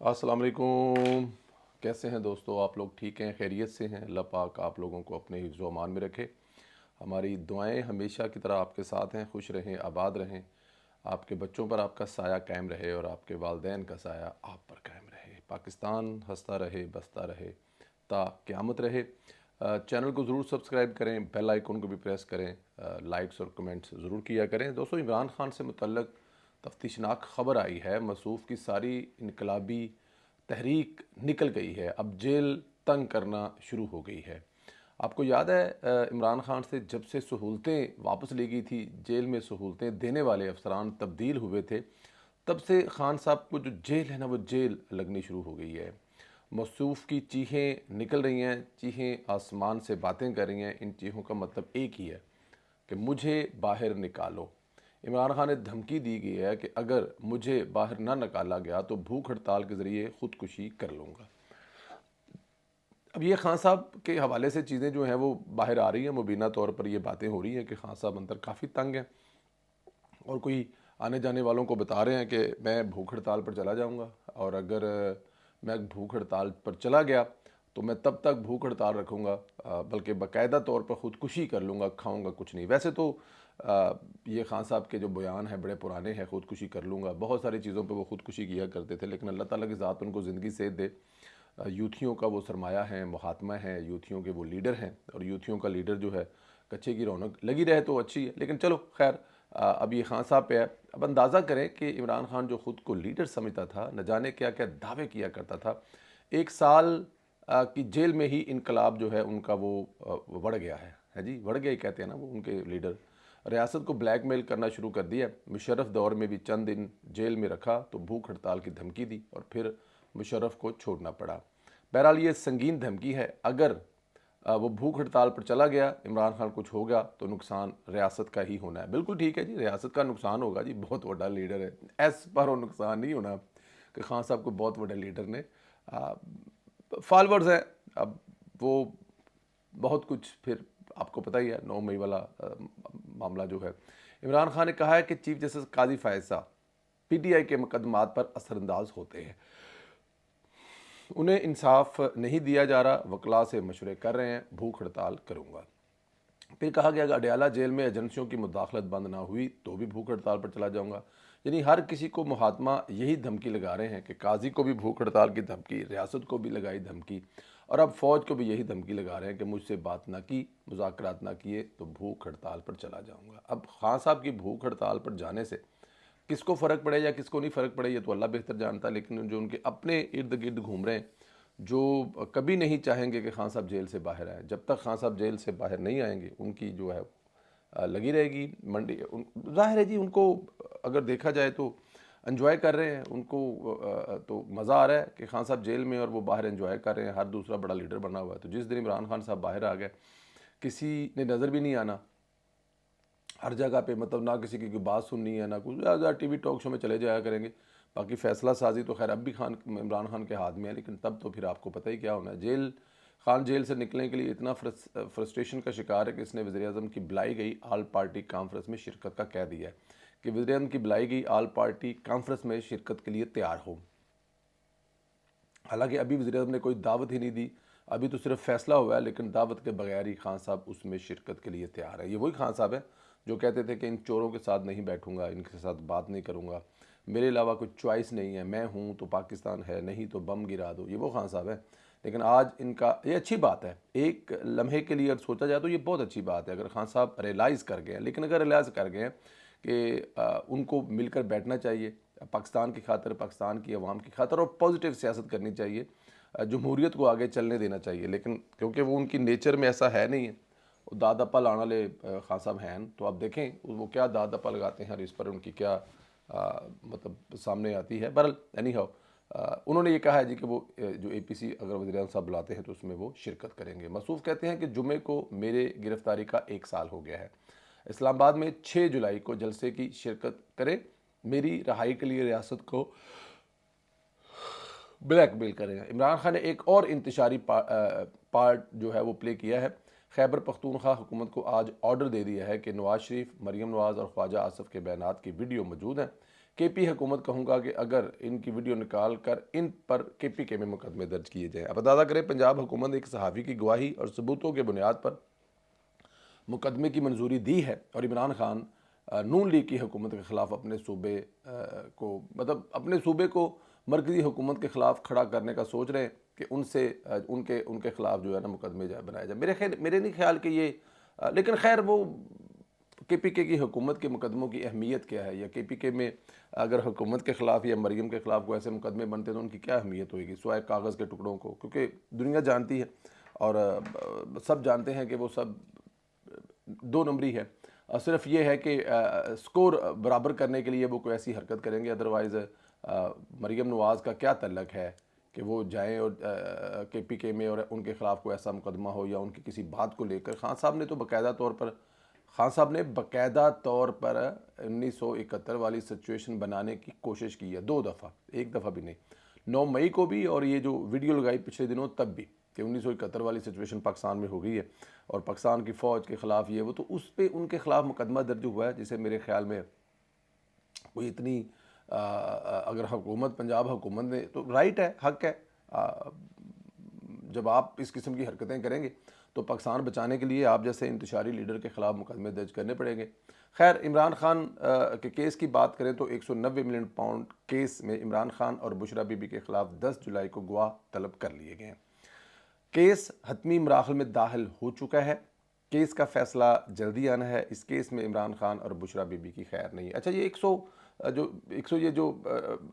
अस्सलाम वालेकुम। कैसे हैं दोस्तों? आप लोग ठीक हैं, खैरियत से हैं? अल्लाह पाक आप लोगों को अपने हिफ्ज़ व अमान में रखे। हमारी दुआएं हमेशा की तरह आपके साथ हैं। खुश रहें, आबाद रहें, आपके बच्चों पर आपका साया कायम रहे और आपके वालिदैन का साया आप पर कायम रहे। पाकिस्तान हंसता रहे, बसता रहे, ता क़यामत रहे। चैनल को ज़रूर सब्सक्राइब करें, बेल आइकन को भी प्रेस करें, लाइक्स और कमेंट्स ज़रूर किया करें। दोस्तों, इमरान खान से मुतल्लक तफ्तीशनाक ख़बर आई है। मसूफ़ की सारी इनकलाबी तहरीक निकल गई है, अब जेल तंग करना शुरू हो गई है। आपको याद है इमरान खान से जब से सहूलतें वापस ली गई थी, जेल में सहूलतें देने वाले अफसरान तब्दील हुए थे, तब से खान साहब को जो जेल है ना, वो जेल लगनी शुरू हो गई है। मसूफ़ की चीखें निकल रही हैं, चीखें आसमान से बातें कर रही हैं। इन चीखों का मतलब एक ही है कि मुझे बाहर निकालो। इमरान खान ने धमकी दी गई है कि अगर मुझे बाहर ना निकाला गया तो भूख हड़ताल के ज़रिए ख़ुदकुशी कर लूँगा। अब ये खान साहब के हवाले से चीज़ें जो हैं वो बाहर आ रही हैं, मुबीना तौर पर ये बातें हो रही हैं कि खान साहब अंदर काफ़ी तंग हैं और कोई आने जाने वालों को बता रहे हैं कि मैं भूख हड़ताल पर चला जाऊंगा, और अगर मैं भूख हड़ताल पर चला गया तो मैं तब तक भूख हड़ताल रखूँगा, बल्कि बाकायदा तौर पर ख़ुदकुशी कर लूँगा, खाऊँगा कुछ नहीं। वैसे तो ये खान साहब के जो बयान हैं बड़े पुराने हैं, ख़ुदकुशी कर लूँगा, बहुत सारी चीज़ों पर वो ख़ुदकुशी किया करते थे, लेकिन अल्लाह ताला की ज़ात उनको ज़िंदगी सेध दे। यूथियों का वो सरमाया है, महात्मा है, यूथियों के वो लीडर हैं, और यूथियों का लीडर जो है कच्चे की रौनक लगी रहे तो अच्छी है। लेकिन चलो खैर, अब ये खान साहब पे है। अब अंदाज़ा करें कि इमरान खान जो ख़ुद को लीडर समझता था, न जाने क्या क्या दावे किया करता था, 1 साल की जेल में ही इनकलाब जो है उनका वो बढ़ गया है जी, बढ़ गया ही कहते हैं ना वो उनके लीडर। रियासत को ब्लैकमेल करना शुरू कर दिया। मुशर्रफ दौर में भी चंद दिन जेल में रखा तो भूख हड़ताल की धमकी दी और फिर मुशर्रफ को छोड़ना पड़ा। बहरहाल ये संगीन धमकी है। अगर वो भूख हड़ताल पर चला गया, इमरान खान कुछ हो गया तो नुकसान रियासत का ही होना है। बिल्कुल ठीक है जी, रियासत का नुकसान होगा जी, बहुत बड़ा लीडर है, एस पर वो नुकसान नहीं होना कि खान साहब को बहुत बड़े लीडर ने फॉलोअर्स हैं। अब वो बहुत कुछ फिर आपको पता ही है 9 मई वाला मामला जो है। इमरान खान ने कहा है कि चीफ जस्टिस काजी फायद साहब पीटीआई के मुकदमात पर असरअंदाज होते हैं, उन्हें इंसाफ नहीं दिया जा रहा, वकला से मशवरे कर रहे हैं, भूख हड़ताल करूँगा। फिर कहा गया कि अडयाला जेल में एजेंसियों की मुदाखलत बंद ना हुई तो भी भूख हड़ताल पर चला जाऊँगा। यानी हर किसी को महात्मा यही धमकी लगा रहे हैं कि काजी को भी भूख हड़ताल की धमकी, रियासत को भी लगाई धमकी, और अब फ़ौज को भी यही धमकी लगा रहे हैं कि मुझसे बात ना की, मुज़ाकरात ना किए तो भूख हड़ताल पर चला जाऊँगा। अब खान साहब की भूख हड़ताल पर जाने से किसको फ़र्क पड़े या किसको नहीं फ़र्क पड़े ये तो अल्लाह बेहतर जानता है, लेकिन जो उनके अपने इर्द गिर्द घूम रहे हैं, जो कभी नहीं चाहेंगे कि खान साहब जेल से बाहर आए, जब तक खान साहब जेल से बाहर नहीं आएंगे उनकी जो है लगी रहेगी मंडी। ज़ाहिर है जी, उनको अगर देखा जाए तो एंजॉय कर रहे हैं, उनको तो मज़ा आ रहा है कि खान साहब जेल में और वो बाहर एंजॉय कर रहे हैं, हर दूसरा बड़ा लीडर बना हुआ है। तो जिस दिन इमरान खान साहब बाहर आ गए, किसी ने नज़र भी नहीं आना, हर जगह पे मतलब ना किसी की कोई बात सुननी है ना कुछ, ज़्यादा टीवी टॉक शो में चले जाया करेंगे। बाकी फ़ैसला साजी तो खैर अब भी इमरान खान के हाथ में है, लेकिन तब तो फिर आपको पता ही क्या होना है। खान जेल से निकलने के लिए इतना फ्रस्ट्रेशन का शिकार है कि इसने वज़ीर-ए-आज़म की बुलाई गई आल पार्टी कॉन्फ्रेंस में शिरकत का कह दिया है कि वज़ीर-ए-आज़म की बुलाई गई आल पार्टी कॉन्फ्रेंस में शिरकत के लिए तैयार हो। हालांकि अभी वज़ीर-ए-आज़म ने कोई दावत ही नहीं दी, अभी तो सिर्फ फैसला हुआ है, लेकिन दावत के बगैर ही खान साहब उसमें शिरकत के लिए तैयार है। ये वही खान साहब है जो कहते थे कि इन चोरों के साथ नहीं बैठूंगा, इनके साथ बात नहीं करूंगा, मेरे अलावा कोई चॉइस नहीं है, मैं हूँ तो पाकिस्तान है, नहीं तो बम गिरा दो। ये वो खान साहब है। लेकिन आज इनका ये अच्छी बात है, एक लम्हे के लिए अगर सोचा जाए तो ये बहुत अच्छी बात है अगर खान साहब रियलाइज़ कर गए हैं। लेकिन अगर रियलाइज़ कर गए हैं कि उनको मिलकर बैठना चाहिए, पाकिस्तान की खातर, पाकिस्तान की आवाम की खातर, और पॉजिटिव सियासत करनी चाहिए, जमहूरियत को आगे चलने देना चाहिए। लेकिन क्योंकि वो उनकी नेचर में ऐसा है नहीं है, वो दाद अप्पा लाने वाले खान साहब हैं, तो आप देखें वो क्या दाद अप्पा लगाते हैं और इस पर उनकी क्या मतलब सामने आती है। बहरहाल एनी हाउ, उन्होंने ये कहा है जी कि वो जो एपीसी अगर वज़ीर-ए-आज़म साहब बुलाते हैं तो उसमें वो शिरकत करेंगे। मसूफ़ कहते हैं कि जुमे को मेरे गिरफ्तारी का 1 साल हो गया है, इस्लामाबाद में 6 जुलाई को जलसे की शिरकत करें, मेरी रहाई के लिए रियासत को ब्लैकमेल करें। इमरान खान ने एक और इंतशारी पार्ट जो है वो प्ले किया है। खैबर पख्तूनख्वा हुकूमत को आज ऑर्डर दे दिया है कि नवाज शरीफ, मरीम नवाज़ और ख्वाजा आसफ़ के बयानात की वीडियो मौजूद हैं کے پی حکومت کہوں گا کہ اگر ان کی ویڈیو نکال کر ان پر کے پی کے میں مقدمے درج کیے جائیں۔ اب اندازہ کریں پنجاب حکومت نے ایک صحافی کی گواہی اور ثبوتوں کے بنیاد پر مقدمے کی منظوری دی ہے، اور عمران خان نون لیگ کی حکومت کے خلاف اپنے صوبے کو اپنے صوبے کو مرکزی حکومت کے خلاف کھڑا کرنے کا سوچ رہے ہیں کہ ان کے خلاف جو ہے نا مقدمے بنائے جائیں۔ میرے نہیں خیال کہ یہ لیکن خیر وہ کے پی کے کی حکومت کے مقدموں کی اہمیت کیا ہے، یا کے پی کے میں اگر حکومت کے خلاف یا مریم کے خلاف کوئی ایسے مقدمے بنتے تو ان کی کیا اہمیت ہوئے گی سوائے کاغذ کے ٹکڑوں کو، کیونکہ دنیا جانتی ہے اور سب جانتے ہیں کہ وہ سب دو نمبری ہے۔ صرف یہ ہے کہ سکور برابر کرنے کے لیے وہ کوئی ایسی حرکت کریں گے، ادروائز مریم نواز کا کیا تعلق ہے کہ وہ جائیں اور کے پی کے میں اور ان کے خلاف کوئی ایسا مقدمہ ہو یا ان کی کسی بات کو لے کر۔ خان صاحب نے باقاعدہ طور پر 1971 والی سچویشن بنانے کی کوشش کی ہے، 2 دفعہ، ایک دفعہ بھی نہیں، 9 مئی کو بھی، اور یہ جو ویڈیو لگائی پچھلے دنوں تب بھی، کہ 1971 والی سچویشن پاکستان میں ہو گئی ہے اور پاکستان کی فوج کے خلاف یہ وہ، تو اس پہ ان کے خلاف مقدمہ درج ہوا ہے، جسے میرے خیال میں کوئی اتنی اگر حکومت پنجاب حکومت نے تو رائٹ ہے، حق ہے، جب آپ اس قسم کی حرکتیں کریں گے تو پاکستان بچانے کے لیے آپ جیسے انتشاری لیڈر کے خلاف مقدمے درج کرنے پڑیں گے۔ خیر، عمران خان کے کیس کی بات کریں تو 190 ملین پاؤنڈ کیس میں عمران خان اور بشرا بی بی کے خلاف 10 جولائی کو گواہ طلب کر لیے گئے ہیں۔ کیس حتمی مراحل میں داخل ہو چکا ہے، کیس کا فیصلہ جلدی آنا ہے۔ اس کیس میں عمران خان اور بشرا بی بی کی خیر نہیں ہے۔ اچھا، یہ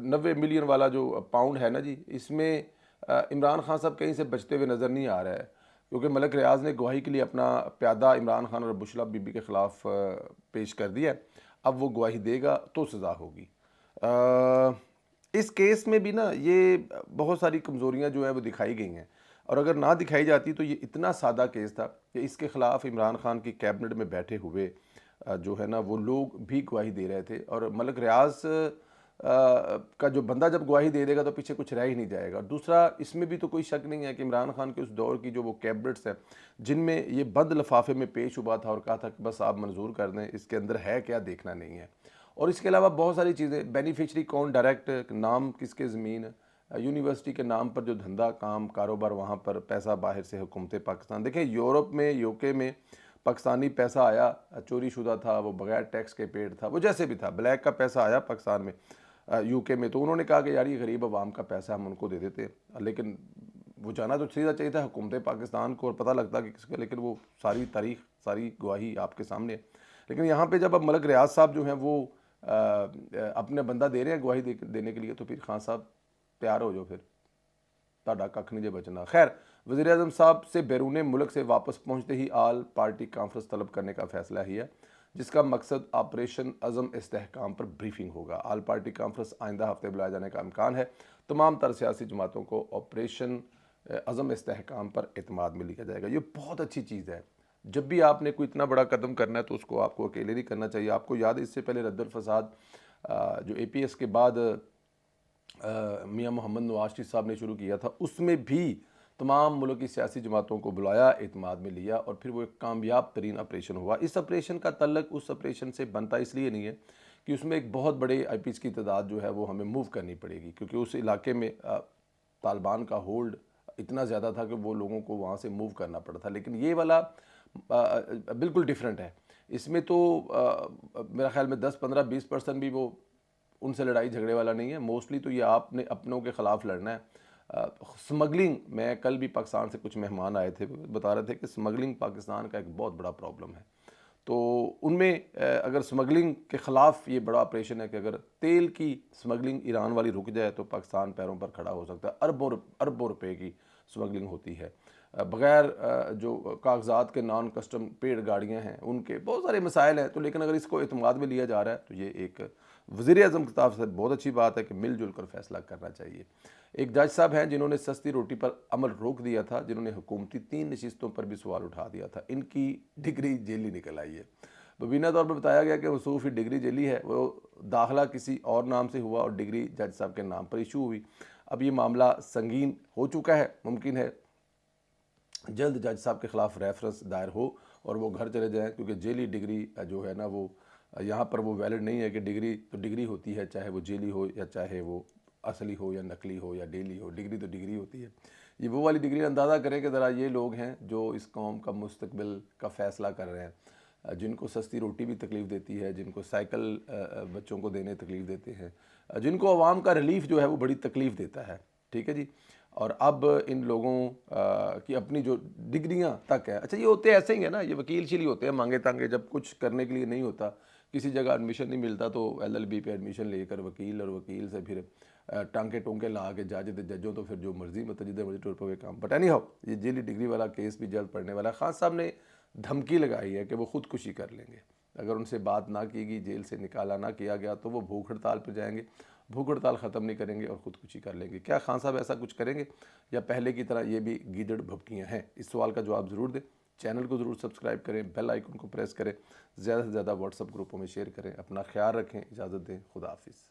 90 ملین والا جو پاؤنڈ ہے نا جی، اس میں عمران خان صاحب کہیں سے بچتے ہوئے نظر نہیں آ رہا ہے، کیونکہ ملک ریاض نے گواہی کے لیے اپنا پیادہ عمران خان اور بشرا بی بی کے خلاف پیش کر دیا ہے۔ اب وہ گواہی دے گا تو سزا ہوگی۔ اس کیس میں بھی نا یہ بہت ساری کمزوریاں جو ہیں وہ دکھائی گئی ہیں، اور اگر نہ دکھائی جاتی تو یہ اتنا سادہ کیس تھا کہ اس کے خلاف عمران خان کی کیبنٹ میں بیٹھے ہوئے جو ہے نا وہ لوگ بھی گواہی دے رہے تھے، اور ملک ریاض کا جو بندہ جب گواہی دے گا تو پیچھے کچھ رہ ہی نہیں جائے گا۔ اور دوسرا، اس میں بھی تو کوئی شک نہیں ہے کہ عمران خان کے اس دور کی جو وہ کیبنٹس ہیں جن میں یہ بند لفافے میں پیش ہوا تھا اور کہا تھا کہ بس آپ منظور کر دیں، اس کے اندر ہے کیا دیکھنا نہیں ہے، اور اس کے علاوہ بہت ساری چیزیں، بینیفیشری کون، ڈائریکٹ نام کس کے زمین، یونیورسٹی کے نام پر جو دھندا کام کاروبار، وہاں پر پیسہ باہر سے حکومت پاکستان، دیکھیں یورپ میں UK میں پاکستانی پیسہ آیا، چوری شدہ تھا، وہ بغیر ٹیکس کے پیڈ تھا، وہ جیسے بھی تھا، بلیک کا پیسہ آیا پاکستان میں UK میں، تو انہوں نے کہا کہ یار یہ غریب عوام کا پیسہ ہم ان کو دے دیتے ہیں، لیکن وہ جانا تو سیدھا چاہیے تھا حکومت پاکستان کو اور پتہ لگتا کہ کس کا، لیکن وہ ساری تاریخ، ساری گواہی آپ کے سامنے ہے۔ لیکن یہاں پہ جب اب ملک ریاض صاحب جو ہیں وہ اپنے بندہ دے رہے ہیں گواہی دینے کے لیے، تو پھر خان صاحب تیار ہو جو، پھر تاڑا ککھ نہیں جے بچنا۔ خیر، وزیر اعظم صاحب سے بیرون ملک سے واپس پہنچتے ہی آل پارٹی کانفرنس طلب کرنے کا فیصلہ ہی ہے، جس کا مقصد آپریشن عزم استحکام پر بریفنگ ہوگا۔ آل پارٹی کانفرنس آئندہ ہفتے بلائے جانے کا امکان ہے۔ تمام تر سیاسی جماعتوں کو آپریشن عزم استحکام پر اعتماد میں لیا جائے گا۔ یہ بہت اچھی چیز ہے۔ جب بھی آپ نے کوئی اتنا بڑا قدم کرنا ہے تو اس کو آپ کو اکیلے نہیں کرنا چاہیے۔ آپ کو یاد ہے اس سے پہلے رد الفساد جو APS کے بعد میاں محمد نواز شریف صاحب نے شروع کیا تھا، اس میں بھی تمام ملک کی سیاسی جماعتوں کو بلایا، اعتماد میں لیا، اور پھر وہ ایک کامیاب ترین آپریشن ہوا۔ اس آپریشن کا تعلق اس آپریشن سے بنتا اس لیے نہیں ہے کہ اس میں ایک بہت بڑے IPs کی تعداد جو ہے وہ ہمیں موو کرنی پڑے گی، کیونکہ اس علاقے میں طالبان کا ہولڈ اتنا زیادہ تھا کہ وہ لوگوں کو وہاں سے موو کرنا پڑا تھا۔ لیکن یہ والا بالکل ڈیفرنٹ ہے۔ اس میں تو میرا خیال میں 10-15-20% بھی وہ ان سے لڑائی جھگڑے والا نہیں ہے۔ موسٹلی تو یہ آپ نے اپنوں کے خلاف لڑنا ہے۔ سمگلنگ، میں کل بھی پاکستان سے کچھ مہمان آئے تھے، بتا رہے تھے کہ سمگلنگ پاکستان کا ایک بہت بڑا پرابلم ہے، تو ان میں اگر سمگلنگ کے خلاف یہ بڑا آپریشن ہے کہ اگر تیل کی سمگلنگ ایران والی رک جائے تو پاکستان پیروں پر کھڑا ہو سکتا ہے۔ اربوں روپے کی سمگلنگ ہوتی ہے بغیر جو کاغذات کے نان کسٹم پیڈ گاڑیاں ہیں، ان کے بہت سارے مسائل ہیں، تو لیکن اگر اس کو اعتماد میں لیا جا رہا ہے تو یہ ایک وزیر اعظم کی طرف سے بہت اچھی بات ہے کہ مل جل کر فیصلہ کرنا چاہیے۔ ایک جج صاحب ہیں جنہوں نے سستی روٹی پر عمل روک دیا تھا، جنہوں نے حکومتی 3 نشستوں پر بھی سوال اٹھا دیا تھا، ان کی ڈگری جیلی نکل آئی ہے۔ مبینہ طور پر بتایا گیا کہ وصوف ہی ڈگری جیلی ہے، وہ داخلہ کسی اور نام سے ہوا اور ڈگری جج صاحب کے نام پر ایشو ہوئی۔ اب یہ معاملہ سنگین ہو چکا ہے، ممکن ہے جلد جج صاحب کے خلاف ریفرنس دائر ہو اور وہ گھر چلے جائیں، کیونکہ جیلی ڈگری جو ہے نا وہ यहाँ पर वो वैलिड नहीं है कि डिग्री तो डिग्री होती है, चाहे वो जेली हो या चाहे वो असली हो या नकली हो या डेली हो, डिग्री तो डिग्री होती है। ये वो वाली डिग्री अंदाज़ा करें कि ज़रा ये लोग हैं जो इस कौम का मुस्तकबिल का फ़ैसला कर रहे हैं, जिनको सस्ती रोटी भी तकलीफ़ देती है, जिनको साइकिल बच्चों को देने तकलीफ़ देते हैं, जिनको अवाम का रिलीफ जो है वो बड़ी तकलीफ़ देता है, ठीक है जी। और अब इन लोगों की अपनी जो डिग्रियां तक है, अच्छा ये होते ऐसे ही है ना, ये वकील शिली होते हैं मांगे तांगे, जब कुछ करने के लिए नहीं होता, किसी जगह एडमिशन नहीं मिलता तो एलएलबी पे एडमिशन लेकर वकील, और वकील से फिर टांके टोंके ला के जज दे जजों तो फिर जो मर्जी मतलब जिधर मर्जी टूर पे काम। बट एनी हाउ, ये जेली डिग्री वाला केस भी जल्द पड़ने वाला है। खान साहब ने धमकी लगाई है कि वो खुदकुशी कर लेंगे अगर उनसे बात ना की गई, जेल से निकाला ना किया गया तो वो भूख हड़ताल पर जाएंगे, भूख हड़ताल ख़त्म नहीं करेंगे और ख़ुदकुशी कर लेंगे। क्या खान साहब ऐसा कुछ करेंगे या पहले की तरह ये भी गीदड़ भभकियाँ हैं? इस सवाल का जवाब ज़रूर दें। चैनल को ज़रूर सब्सक्राइब करें, बेल आइकन को प्रेस करें, ज़्यादा से ज़्यादा व्हाट्सएप ग्रुपों में शेयर करें। अपना ख्याल रखें, इजाज़त दें, खुदा हाफिज़।